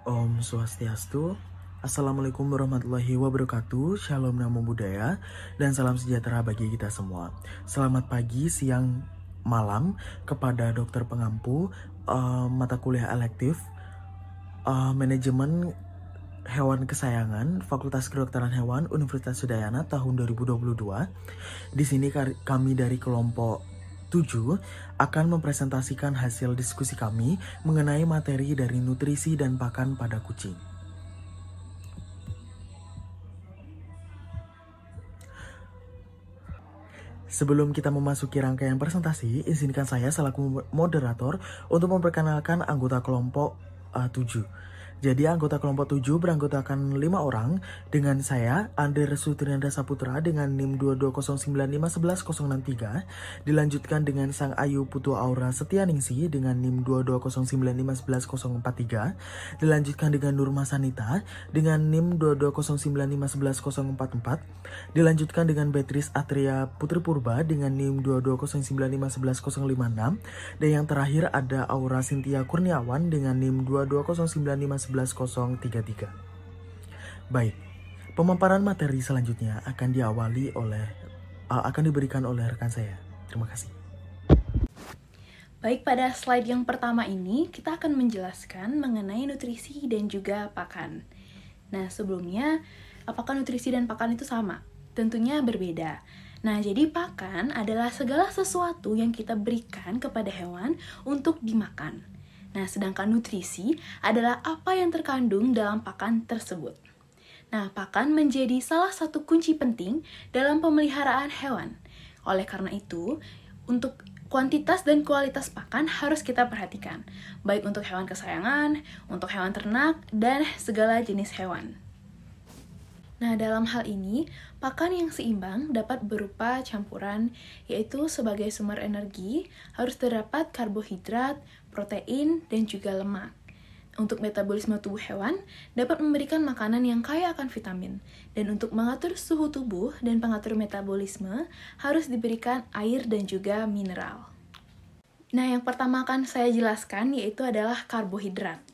Om Swastiastu. Assalamualaikum warahmatullahi wabarakatuh. Shalom Namo Buddhaya dan salam sejahtera bagi kita semua. Selamat pagi, siang, malam kepada dokter pengampu mata kuliah elektif manajemen hewan kesayangan Fakultas Kedokteran Hewan Universitas Udayana tahun 2022. Di sini kami dari kelompok 7 akan mempresentasikan hasil diskusi kami mengenai materi dari nutrisi dan pakan pada kucing. Sebelum kita memasuki rangkaian presentasi, izinkan saya selaku moderator untuk memperkenalkan anggota kelompok 7. Jadi anggota kelompok 7 beranggotakan 5 orang dengan saya, Andre Sutrinanda Saputra dengan NIM 22095111063, dilanjutkan dengan Sang Ayu Putu Aura Setianingsi dengan NIM 22095111043, dilanjutkan dengan Nurma Sanita dengan NIM 22095111044, dilanjutkan dengan Beatrice Atria Putri Purba dengan NIM 22095111056, dan yang terakhir ada Aura Cynthia Kurniawan dengan NIM 22095111033. Baik, pemaparan materi selanjutnya akan diberikan oleh rekan saya. Terima kasih. Baik, pada slide yang pertama ini kita akan menjelaskan mengenai nutrisi dan juga pakan. Nah, sebelumnya, apakah nutrisi dan pakan itu sama? Tentunya berbeda. Nah, jadi pakan adalah segala sesuatu yang kita berikan kepada hewan untuk dimakan. Nah, sedangkan nutrisi adalah apa yang terkandung dalam pakan tersebut. Nah, pakan menjadi salah satu kunci penting dalam pemeliharaan hewan. Oleh karena itu, untuk kuantitas dan kualitas pakan harus kita perhatikan, baik untuk hewan kesayangan, untuk hewan ternak, dan segala jenis hewan. Nah, dalam hal ini, pakan yang seimbang dapat berupa campuran, yaitu sebagai sumber energi harus terdapat karbohidrat, protein, dan juga lemak. Untuk metabolisme tubuh hewan, dapat memberikan makanan yang kaya akan vitamin. Dan untuk mengatur suhu tubuh dan pengatur metabolisme, harus diberikan air dan juga mineral. Nah, yang pertama akan saya jelaskan yaitu adalah karbohidrat.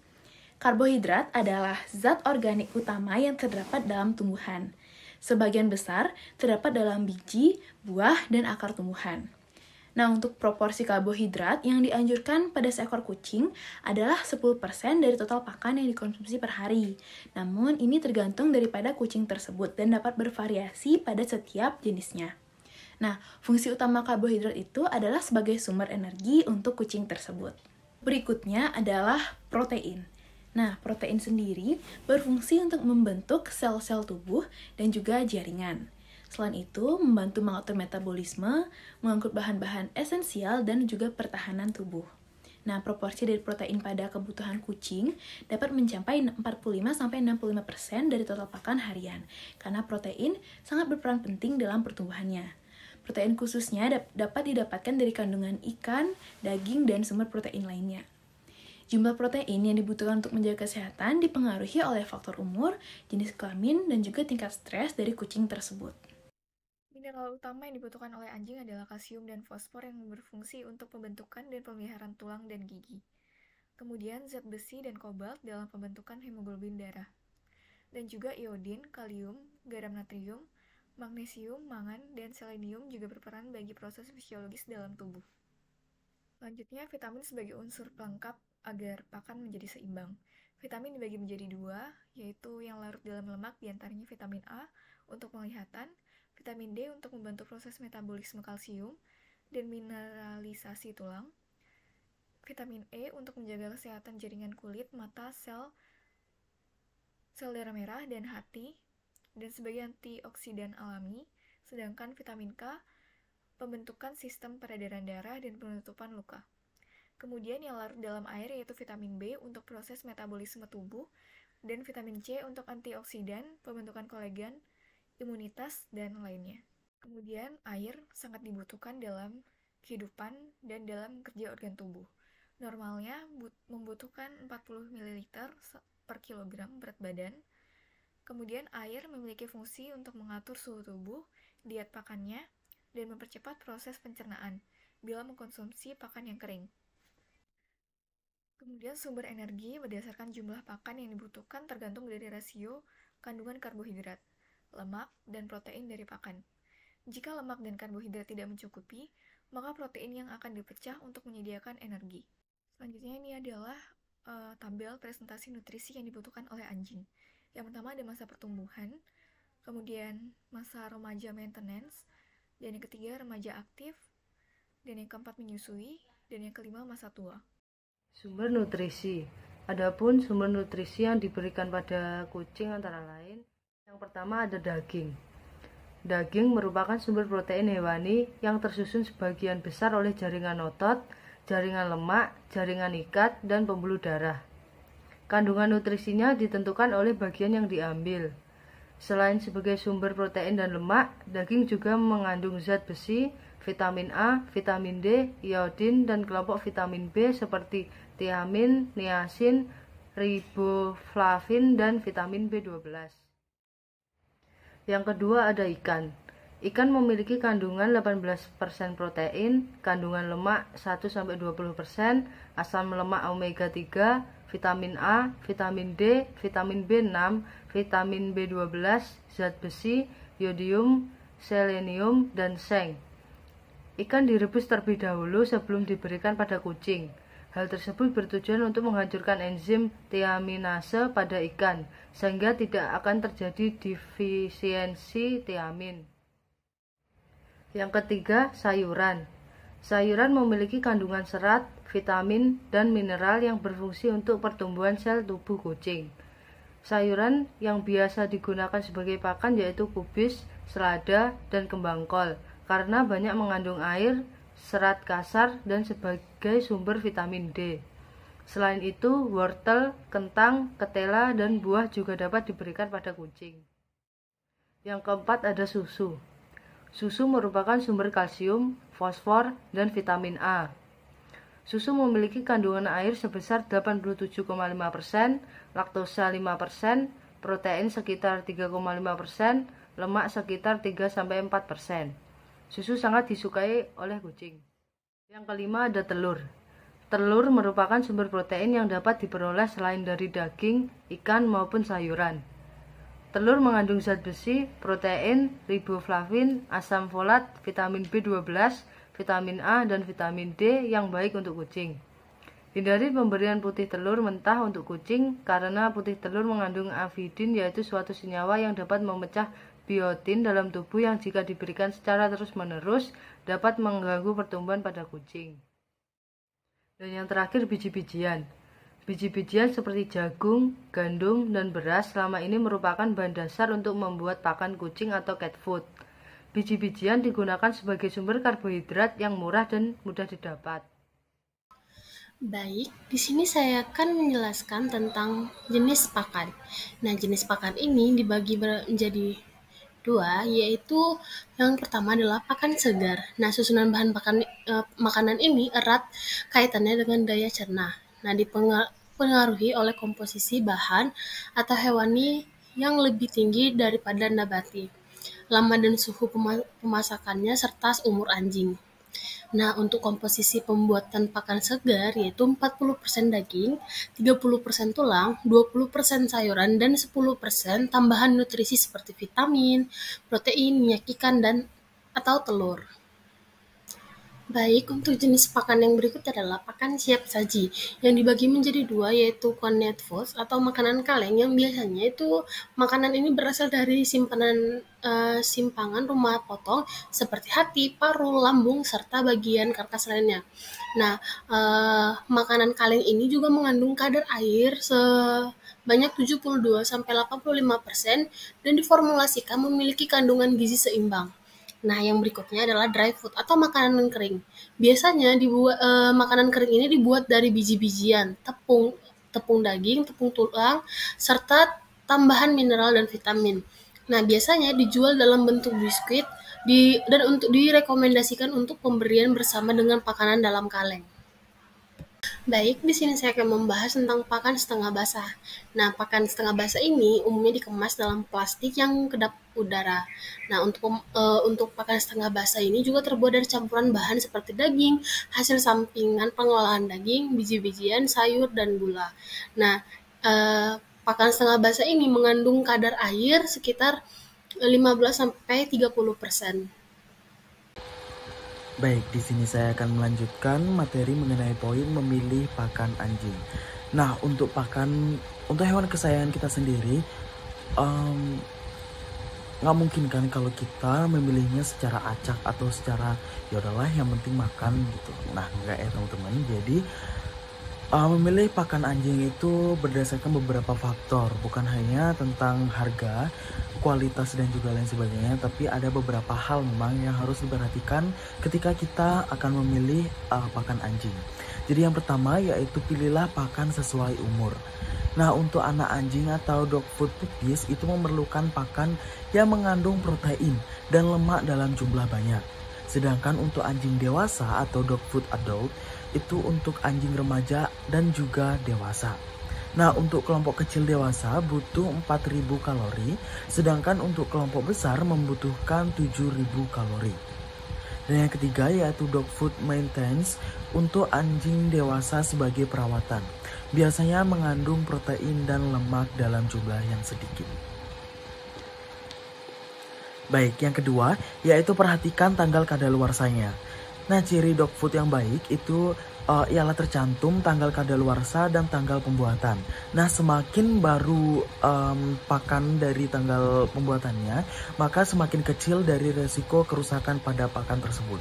Karbohidrat adalah zat organik utama yang terdapat dalam tumbuhan. Sebagian besar terdapat dalam biji, buah, dan akar tumbuhan. Nah, untuk proporsi karbohidrat yang dianjurkan pada seekor kucing adalah 10% dari total pakan yang dikonsumsi per hari. Namun, ini tergantung daripada kucing tersebut dan dapat bervariasi pada setiap jenisnya. Nah, fungsi utama karbohidrat itu adalah sebagai sumber energi untuk kucing tersebut. Berikutnya adalah protein. Nah, protein sendiri berfungsi untuk membentuk sel-sel tubuh dan juga jaringan. Selain itu, membantu mengatur metabolisme, mengangkut bahan-bahan esensial, dan juga pertahanan tubuh. Nah, proporsi dari protein pada kebutuhan kucing dapat mencapai 45-65% dari total pakan harian, karena protein sangat berperan penting dalam pertumbuhannya. Protein khususnya dapat didapatkan dari kandungan ikan, daging, dan sumber protein lainnya. Jumlah protein yang dibutuhkan untuk menjaga kesehatan dipengaruhi oleh faktor umur, jenis kelamin, dan juga tingkat stres dari kucing tersebut. Mineral utama yang dibutuhkan oleh anjing adalah kalsium dan fosfor yang berfungsi untuk pembentukan dan pemeliharaan tulang dan gigi. Kemudian zat besi dan kobalt dalam pembentukan hemoglobin darah. Dan juga iodin, kalium, garam natrium, magnesium, mangan, dan selenium juga berperan bagi proses fisiologis dalam tubuh. Selanjutnya, vitamin sebagai unsur pelengkap agar pakan menjadi seimbang. Vitamin dibagi menjadi dua, yaitu yang larut dalam lemak diantaranya vitamin A untuk penglihatan, vitamin D untuk membantu proses metabolisme kalsium dan mineralisasi tulang, vitamin E untuk menjaga kesehatan jaringan kulit, mata, sel darah merah, dan hati, dan sebagai antioksidan alami, sedangkan vitamin K pembentukan sistem peredaran darah dan penutupan luka. Kemudian yang larut dalam air yaitu vitamin B untuk proses metabolisme tubuh, dan vitamin C untuk antioksidan, pembentukan kolagen, imunitas, dan lainnya. Kemudian air sangat dibutuhkan dalam kehidupan dan dalam kerja organ tubuh. Normalnya membutuhkan 40 ml per kilogram berat badan. Kemudian air memiliki fungsi untuk mengatur suhu tubuh, diet pakannya, dan mempercepat proses pencernaan bila mengkonsumsi pakan yang kering. Kemudian sumber energi berdasarkan jumlah pakan yang dibutuhkan tergantung dari rasio kandungan karbohidrat, lemak, dan protein dari pakan. Jika lemak dan karbohidrat tidak mencukupi, maka protein yang akan dipecah untuk menyediakan energi. Selanjutnya ini adalah tabel presentasi nutrisi yang dibutuhkan oleh anjing. Yang pertama ada masa pertumbuhan, kemudian masa remaja maintenance, dan yang ketiga remaja aktif, dan yang keempat menyusui, dan yang kelima masa tua. Sumber nutrisi. Adapun sumber nutrisi yang diberikan pada kucing antara lain, yang pertama ada daging. Daging merupakan sumber protein hewani yang tersusun sebagian besar oleh jaringan otot, jaringan lemak, jaringan ikat, dan pembuluh darah. Kandungan nutrisinya ditentukan oleh bagian yang diambil. Selain sebagai sumber protein dan lemak, daging juga mengandung zat besi, vitamin A, vitamin D, iodin, dan kelompok vitamin B seperti tiamin, niacin, riboflavin, dan vitamin B12. Yang kedua ada ikan. Ikan memiliki kandungan 18% protein, kandungan lemak 1-20%, asam lemak omega 3, vitamin A, vitamin D, vitamin B6, vitamin B12, zat besi, yodium, selenium, dan seng. Ikan direbus terlebih dahulu sebelum diberikan pada kucing. Hal tersebut bertujuan untuk menghancurkan enzim tiaminase pada ikan, sehingga tidak akan terjadi defisiensi tiamin. Yang ketiga, sayuran. Sayuran memiliki kandungan serat, vitamin, dan mineral yang berfungsi untuk pertumbuhan sel tubuh kucing. Sayuran yang biasa digunakan sebagai pakan yaitu kubis, selada, dan kembang kol, karena banyak mengandung air, serat kasar, dan sebagai sumber vitamin D. Selain itu, wortel, kentang, ketela, dan buah juga dapat diberikan pada kucing. Yang keempat ada susu. Susu merupakan sumber kalsium, fosfor, dan vitamin A. Susu memiliki kandungan air sebesar 87,5%, laktosa 5%, protein sekitar 3,5%, lemak sekitar 3-4%. Susu sangat disukai oleh kucing. Yang kelima ada telur. Telur merupakan sumber protein yang dapat diperoleh selain dari daging, ikan, maupun sayuran. Telur mengandung zat besi, protein, riboflavin, asam folat, vitamin B12, vitamin A, dan vitamin D yang baik untuk kucing. Hindari pemberian putih telur mentah untuk kucing karena putih telur mengandung avidin, yaitu suatu senyawa yang dapat memecah biotin dalam tubuh yang jika diberikan secara terus-menerus dapat mengganggu pertumbuhan pada kucing. Dan yang terakhir biji-bijian. Biji-bijian seperti jagung, gandum, dan beras selama ini merupakan bahan dasar untuk membuat pakan kucing atau cat food. Biji-bijian digunakan sebagai sumber karbohidrat yang murah dan mudah didapat. Baik, di sini saya akan menjelaskan tentang jenis pakan. Nah, jenis pakan ini dibagi menjadi dua, yaitu yang pertama adalah pakan segar. Nah, susunan bahan makanan ini erat kaitannya dengan daya cerna. Nah, dipengaruhi oleh komposisi bahan atau hewani yang lebih tinggi daripada nabati, lama dan suhu pemasakannya, serta umur anjing. Nah, untuk komposisi pembuatan pakan segar yaitu 40% daging, 30% tulang, 20% sayuran, dan 10% tambahan nutrisi seperti vitamin, protein, minyak ikan, dan atau telur. Baik, untuk jenis pakan yang berikut adalah pakan siap saji, yang dibagi menjadi dua, yaitu corned foods atau makanan kaleng, yang biasanya itu makanan ini berasal dari simpangan rumah potong seperti hati, paru, lambung, serta bagian karkas lainnya. Nah, makanan kaleng ini juga mengandung kadar air sebanyak 72-85% dan diformulasikan memiliki kandungan gizi seimbang. Nah, yang berikutnya adalah dry food atau makanan kering. Biasanya makanan kering ini dibuat dari biji-bijian, tepung daging, tepung tulang, serta tambahan mineral dan vitamin. Nah, biasanya dijual dalam bentuk biskuit dan untuk direkomendasikan untuk pemberian bersama dengan makanan dalam kaleng. Baik, di sini saya akan membahas tentang pakan setengah basah. Nah, pakan setengah basah ini umumnya dikemas dalam plastik yang kedap udara. Nah, untuk pakan setengah basah ini juga terbuat dari campuran bahan seperti daging, hasil sampingan pengolahan daging, biji-bijian, sayur, dan gula. Nah, pakan setengah basah ini mengandung kadar air sekitar 15-30%. Baik, di sini saya akan melanjutkan materi mengenai poin memilih pakan anjing. Nah, untuk hewan kesayangan kita sendiri, nggak mungkin kan kalau kita memilihnya secara acak atau secara yaudahlah yang penting makan gitu. Nah, enggak ya teman-teman. Jadi memilih pakan anjing itu berdasarkan beberapa faktor, bukan hanya tentang harga, kualitas dan juga lain sebagainya, tapi ada beberapa hal memang yang harus diperhatikan ketika kita akan memilih pakan anjing. Jadi yang pertama yaitu pilihlah pakan sesuai umur. Nah, untuk anak anjing atau dog food puppies itu memerlukan pakan yang mengandung protein dan lemak dalam jumlah banyak. Sedangkan untuk anjing dewasa atau dog food adult itu untuk anjing remaja dan juga dewasa. Nah, untuk kelompok kecil dewasa butuh 4.000 kalori, sedangkan untuk kelompok besar membutuhkan 7.000 kalori. Dan yang ketiga yaitu dog food maintenance untuk anjing dewasa sebagai perawatan. Biasanya mengandung protein dan lemak dalam jumlah yang sedikit. Baik, yang kedua yaitu perhatikan tanggal kadaluarsanya. Nah, ciri dog food yang baik itu ialah tercantum tanggal kadaluarsa dan tanggal pembuatan. Nah, semakin baru pakan dari tanggal pembuatannya, maka semakin kecil dari resiko kerusakan pada pakan tersebut.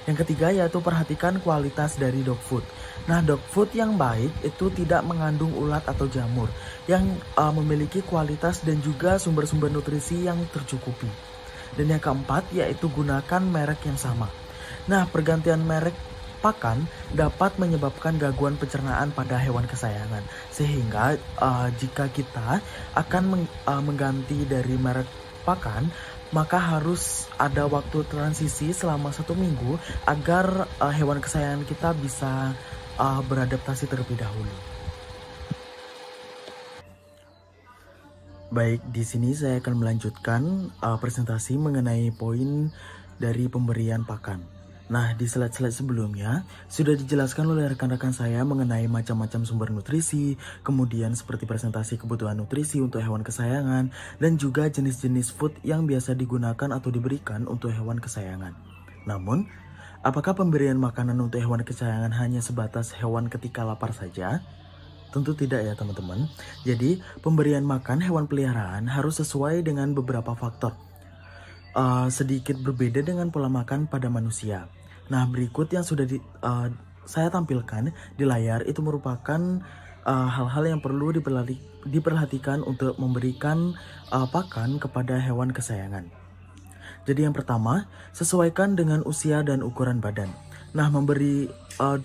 Yang ketiga yaitu perhatikan kualitas dari dog food. Nah, dog food yang baik itu tidak mengandung ulat atau jamur, yang memiliki kualitas dan juga sumber-sumber nutrisi yang tercukupi. Dan yang keempat yaitu gunakan merek yang sama. Nah, pergantian merek pakan dapat menyebabkan gangguan pencernaan pada hewan kesayangan. Sehingga jika kita akan mengganti dari merek pakan, maka harus ada waktu transisi selama 1 minggu agar hewan kesayangan kita bisa beradaptasi terlebih dahulu. Baik, di sini saya akan melanjutkan presentasi mengenai poin dari pemberian pakan. Nah, di slide-slide sebelumnya sudah dijelaskan oleh rekan-rekan saya mengenai macam-macam sumber nutrisi, kemudian seperti presentasi kebutuhan nutrisi untuk hewan kesayangan, dan juga jenis-jenis food yang biasa digunakan atau diberikan untuk hewan kesayangan. Namun, apakah pemberian makanan untuk hewan kesayangan hanya sebatas hewan ketika lapar saja? Tentu tidak ya teman-teman. Jadi, pemberian makan hewan peliharaan harus sesuai dengan beberapa faktor. Sedikit berbeda dengan pola makan pada manusia. Nah, berikut yang sudah saya tampilkan di layar itu merupakan hal-hal yang perlu diperhatikan untuk memberikan pakan kepada hewan kesayangan. Jadi yang pertama, sesuaikan dengan usia dan ukuran badan. Nah, memberi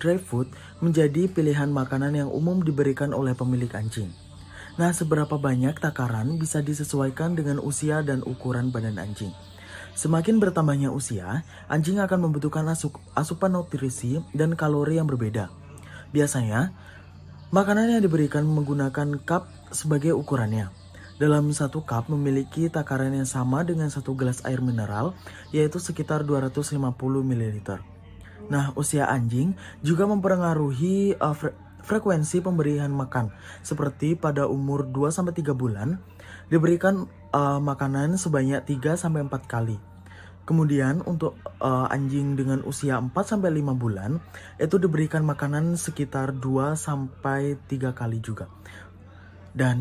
dry food menjadi pilihan makanan yang umum diberikan oleh pemilik anjing. Nah, seberapa banyak takaran bisa disesuaikan dengan usia dan ukuran badan anjing. Semakin bertambahnya usia, anjing akan membutuhkan asupan nutrisi dan kalori yang berbeda. Biasanya, makanan yang diberikan menggunakan cup sebagai ukurannya. Dalam satu cup memiliki takaran yang sama dengan 1 gelas air mineral, yaitu sekitar 250 ml. Nah, usia anjing juga mempengaruhi frekuensi pemberian makan. Seperti pada umur 2-3 bulan, diberikan makanan sebanyak 3-4 kali. Kemudian untuk anjing dengan usia 4-5 bulan, itu diberikan makanan sekitar 2-3 kali juga. Dan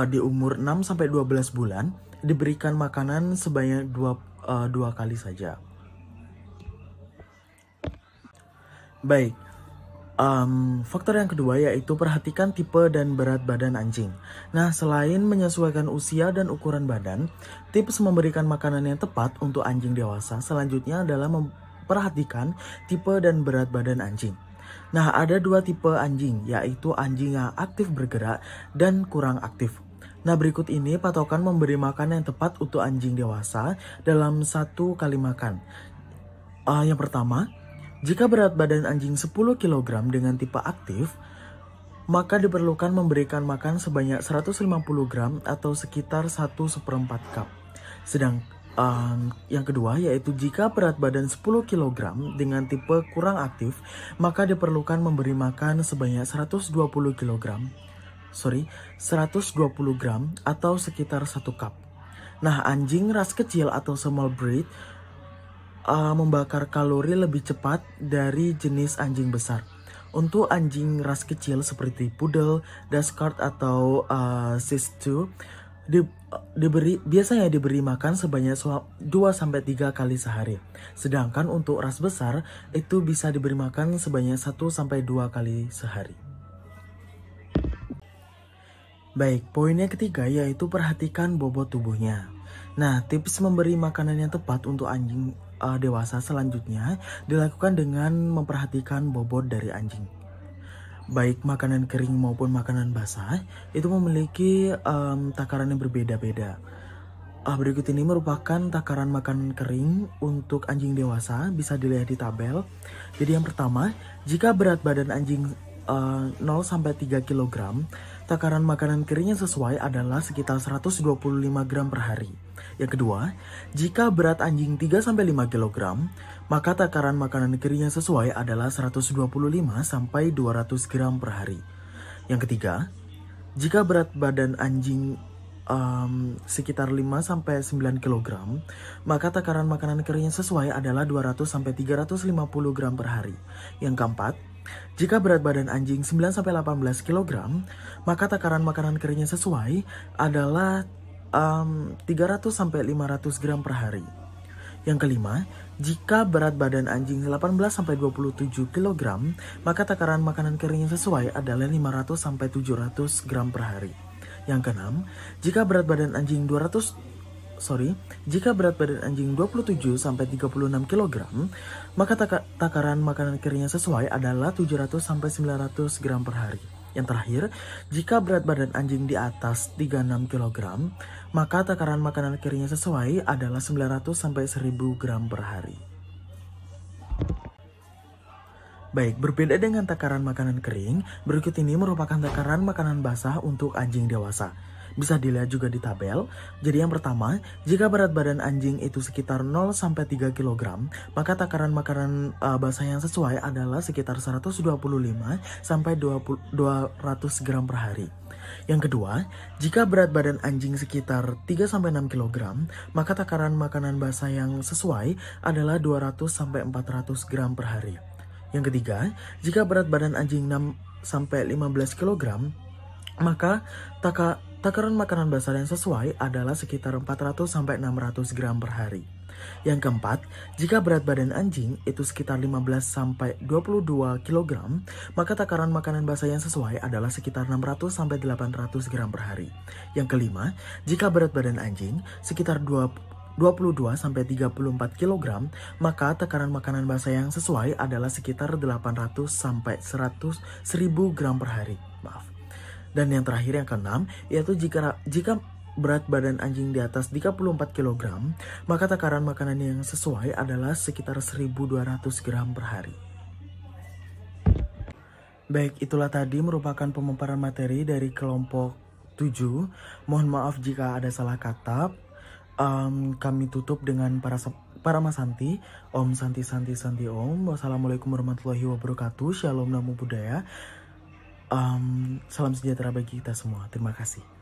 di umur 6-12 bulan, diberikan makanan sebanyak 2 kali saja. Baik, faktor yang kedua yaitu perhatikan tipe dan berat badan anjing. Nah, selain menyesuaikan usia dan ukuran badan, tips memberikan makanan yang tepat untuk anjing dewasa selanjutnya adalah memperhatikan tipe dan berat badan anjing. Nah, ada 2 tipe anjing, yaitu anjing yang aktif bergerak dan kurang aktif. Nah, berikut ini patokan memberi makan yang tepat untuk anjing dewasa dalam 1 kali makan. Yang pertama, Jika berat badan anjing 10 kg dengan tipe aktif, maka diperlukan memberikan makan sebanyak 150 gram atau sekitar 1/4 cup. Sedang yang kedua yaitu jika berat badan 10 kg dengan tipe kurang aktif, maka diperlukan memberi makan sebanyak 120 gram atau sekitar 1 cup. Nah, anjing ras kecil atau small breed membakar kalori lebih cepat dari jenis anjing besar. Untuk anjing ras kecil seperti poodle, dachshund atau shih tzu biasanya diberi makan sebanyak 2-3 kali sehari. Sedangkan untuk ras besar itu bisa diberi makan sebanyak 1-2 kali sehari. Baik, poin yang ketiga yaitu perhatikan bobot tubuhnya. Nah, tips memberi makanan yang tepat untuk anjing dewasa selanjutnya dilakukan dengan memperhatikan bobot dari anjing. Baik makanan kering maupun makanan basah itu memiliki takaran yang berbeda-beda. Berikut ini merupakan takaran makanan kering untuk anjing dewasa, bisa dilihat di tabel. Jadi yang pertama, jika berat badan anjing 0-3 kg, takaran makanan kering yang sesuai adalah sekitar 125 gram per hari. Yang kedua, jika berat anjing 3-5 kg, maka takaran makanan kering yang sesuai adalah 125-200 gram per hari. Yang ketiga, jika berat badan anjing sekitar 5-9 kg, maka takaran makanan kering yang sesuai adalah 200-350 gram per hari. Yang keempat, jika berat badan anjing 9-18 kg, maka takaran makanan kering yang sesuai adalah 300-500 gram per hari. Yang kelima, jika berat badan anjing 18-27 kg, maka takaran makanan kering yang sesuai adalah 500-700 gram per hari. Yang keenam, jika berat badan anjing 27-36 kg, maka takaran makanan kering yang sesuai adalah 700-900 gram per hari. Yang terakhir, jika berat badan anjing di atas 36 kg, maka takaran makanan kering yang sesuai adalah 900-1000 gram per hari. Baik, berbeda dengan takaran makanan kering, berikut ini merupakan takaran makanan basah untuk anjing dewasa. Bisa dilihat juga di tabel. Jadi yang pertama, jika berat badan anjing itu sekitar 0-3 kg, maka takaran makanan basah yang sesuai adalah sekitar 125-200 gram per hari. Yang kedua, jika berat badan anjing sekitar 3-6 kg, maka takaran makanan basah yang sesuai adalah 200-400 gram per hari. Yang ketiga, jika berat badan anjing 6-15 kg, maka takaran makanan basah yang sesuai adalah sekitar 400-600 gram per hari. Yang keempat, jika berat badan anjing itu sekitar 15-22 kg, maka takaran makanan basah yang sesuai adalah sekitar 600-800 gram per hari. Yang kelima, jika berat badan anjing sekitar 22-34 kg, maka takaran makanan basah yang sesuai adalah sekitar 800-1000 gram per hari. Dan yang terakhir yang keenam, yaitu jika berat badan anjing di atas 34 kg, maka takaran makanan yang sesuai adalah sekitar 1200 gram per hari. Baik, itulah tadi merupakan pemaparan materi dari kelompok 7. Mohon maaf jika ada salah kata. Kami tutup dengan para Mas Santi. Om Santi Santi Santi Om. Wassalamualaikum warahmatullahi wabarakatuh. Shalom namo buddhaya. Salam sejahtera bagi kita semua. Terima kasih.